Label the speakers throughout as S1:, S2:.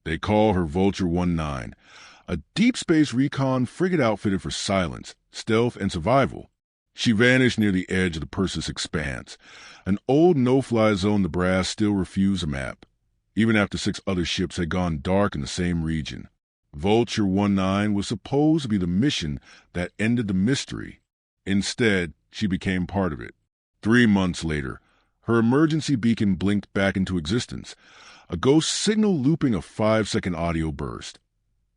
S1: They call her Vulture 19, a deep space recon frigate outfitted for silence, stealth, and survival. She vanished near the edge of the Perseus Expanse, an old no-fly zone the brass still refused a map, even after 6 other ships had gone dark in the same region. Vulture 19 was supposed to be the mission that ended the mystery. Instead, she became part of it. 3 months later, her emergency beacon blinked back into existence, a ghost signal looping a 5-second audio burst.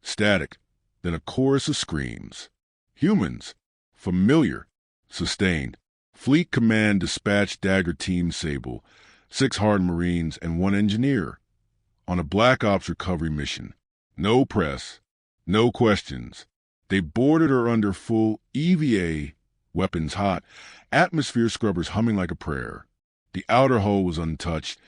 S1: Static, then a chorus of screams. Humans. Familiar. Sustained. Fleet Command dispatched Dagger Team Sable, 6 hardened Marines, and 1 engineer, on a Black Ops recovery mission. No press. No questions. They boarded her under full EVA, weapons hot, atmosphere scrubbers humming like a prayer. The outer hull was untouched,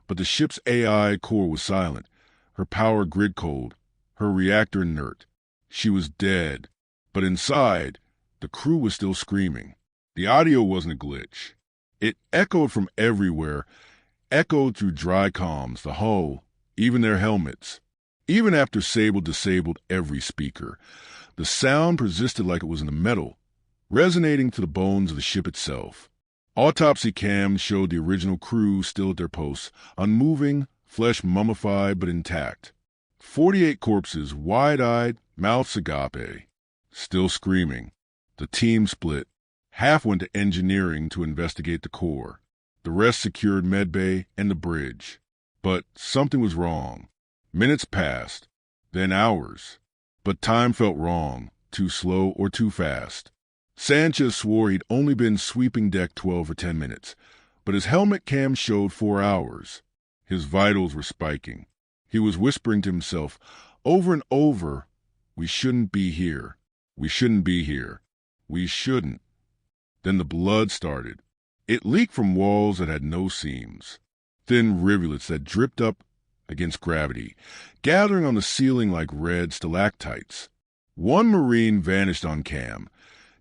S1: but the ship's AI core was silent, her power grid cold, her reactor inert. She was dead, but inside, the crew was still screaming. The audio wasn't a glitch. It echoed from everywhere, echoed through dry comms, the hull, even their helmets. Even after Sable disabled every speaker, the sound persisted like it was in the metal, resonating to the bones of the ship itself. Autopsy cams showed the original crew still at their posts, unmoving, flesh mummified but intact. 48 corpses, wide-eyed, mouths agape, still screaming. The team split. Half went to engineering to investigate the core. The rest secured medbay and the bridge. But something was wrong. Minutes passed, then hours. But time felt wrong, too slow or too fast. Sanchez swore he'd only been sweeping deck 12 or 10 minutes, but his helmet cam showed 4 hours. His vitals were spiking. He was whispering to himself over and over, "We shouldn't be here. We shouldn't be here. We shouldn't." Then the blood started. It leaked from walls that had no seams, thin rivulets that dripped up against gravity, gathering on the ceiling like red stalactites. 1 Marine vanished on cam,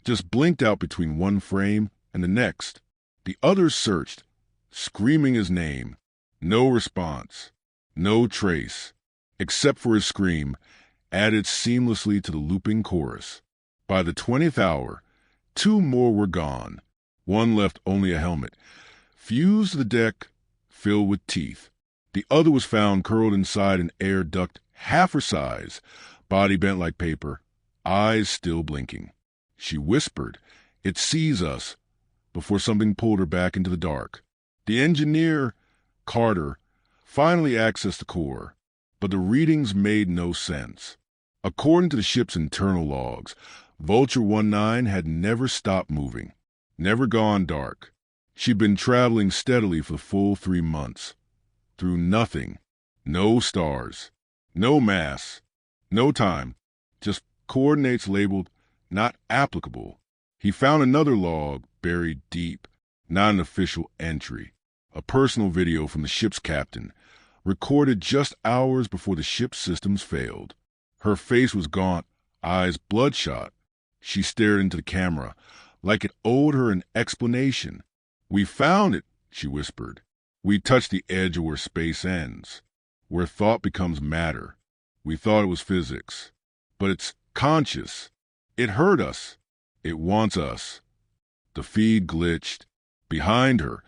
S1: just blinked out between one frame and the next. The others searched, screaming his name. No response, no trace, except for his scream, added seamlessly to the looping chorus. By the 20th hour, 2 more were gone. 1 left only a helmet, fused to the deck, filled with teeth. The other was found curled inside an air duct half her size, body bent like paper, eyes still blinking. She whispered, "It sees us," before something pulled her back into the dark. The engineer, Carter, finally accessed the core, but the readings made no sense. According to the ship's internal logs, Vulture 19 had never stopped moving, never gone dark. She'd been traveling steadily for the full 3 months. Through nothing. No stars. No mass. No time. Just coordinates labeled "not applicable." He found another log buried deep, not an official entry. A personal video from the ship's captain, recorded just hours before the ship's systems failed. Her face was gaunt, eyes bloodshot. She stared into the camera, like it owed her an explanation. "We found it," she whispered. "We touched the edge of where space ends, where thought becomes matter. We thought it was physics. But it's conscious. It heard us. It wants us." The feed glitched. Behind her,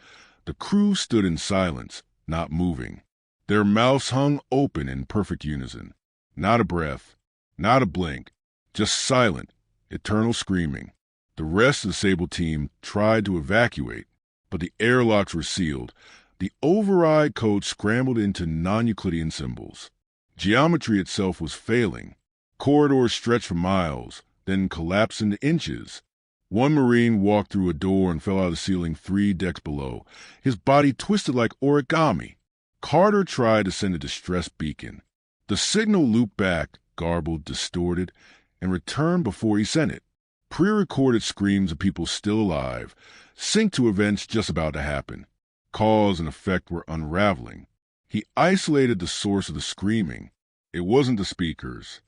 S1: the crew stood in silence, not moving. Their mouths hung open in perfect unison. Not a breath, not a blink, just silent, eternal screaming. The rest of the Sable team tried to evacuate, but the airlocks were sealed. The override code scrambled into non-Euclidean symbols. Geometry itself was failing. Corridors stretched for miles, then collapsed into inches. 1 Marine walked through a door and fell out of the ceiling 3 decks below, his body twisted like origami. Carter tried to send a distress beacon. The signal looped back, garbled, distorted, and returned before he sent it. Pre-recorded screams of people still alive, synced to events just about to happen. Cause and effect were unraveling. He isolated the source of the screaming. It wasn't the speakers.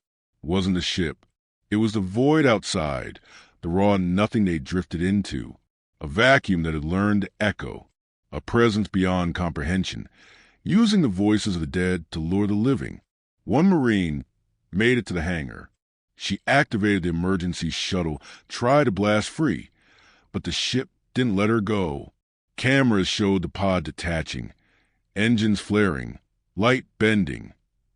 S1: It wasn't the ship. It was the void outside, the raw nothing they drifted into. A vacuum that had learned to echo. A presence beyond comprehension, using the voices of the dead to lure the living. One Marine made it to the hangar. She activated the emergency shuttle, tried to blast free, but the ship didn't let her go. Cameras showed the pod detaching, engines flaring, light bending.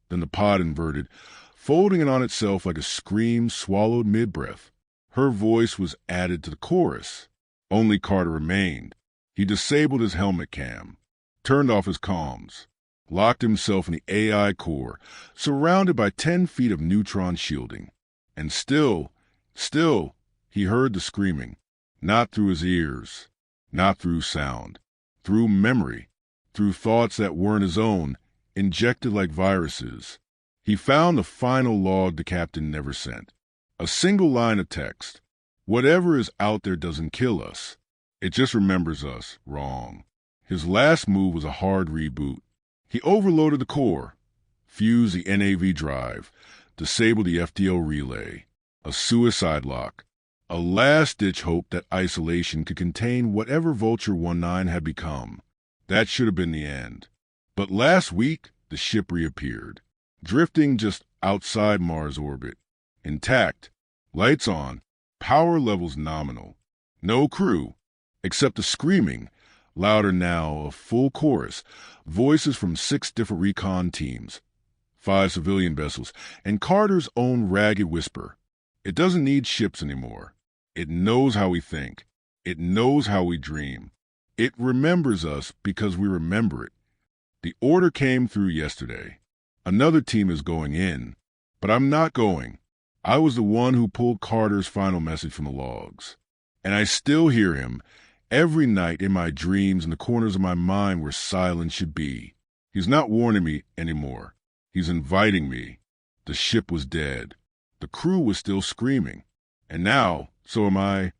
S1: Then the pod inverted, folding it on itself like a scream swallowed mid-breath. Her voice was added to the chorus. Only Carter remained. He disabled his helmet cam, turned off his comms, locked himself in the AI core, surrounded by 10 feet of neutron shielding. And still, he heard the screaming, not through his ears, not through sound, through memory, through thoughts that weren't his own, injected like viruses. He found the final log the captain never sent. A single line of text. Whatever is out there doesn't kill us. It just remembers us wrong. His last move was a hard reboot. He overloaded the core, fused the NAV drive, disabled the FTL relay, a suicide lock, a last-ditch hope that isolation could contain whatever Vulture 19 had become. That should have been the end. But last week, the ship reappeared, drifting just outside Mars orbit, intact, lights on, power levels nominal. No crew, except the screaming, louder now, a full chorus, voices from 6 different recon teams, 5 civilian vessels, and Carter's own ragged whisper. It doesn't need ships anymore. It knows how we think. It knows how we dream. It remembers us because we remember it. The order came through yesterday. Another team is going in, but I'm not going. I was the one who pulled Carter's final message from the logs. And I still hear him every night in my dreams in the corners of my mind where silence should be. He's not warning me anymore. He's inviting me. The ship was dead. The crew was still screaming. And now, so am I.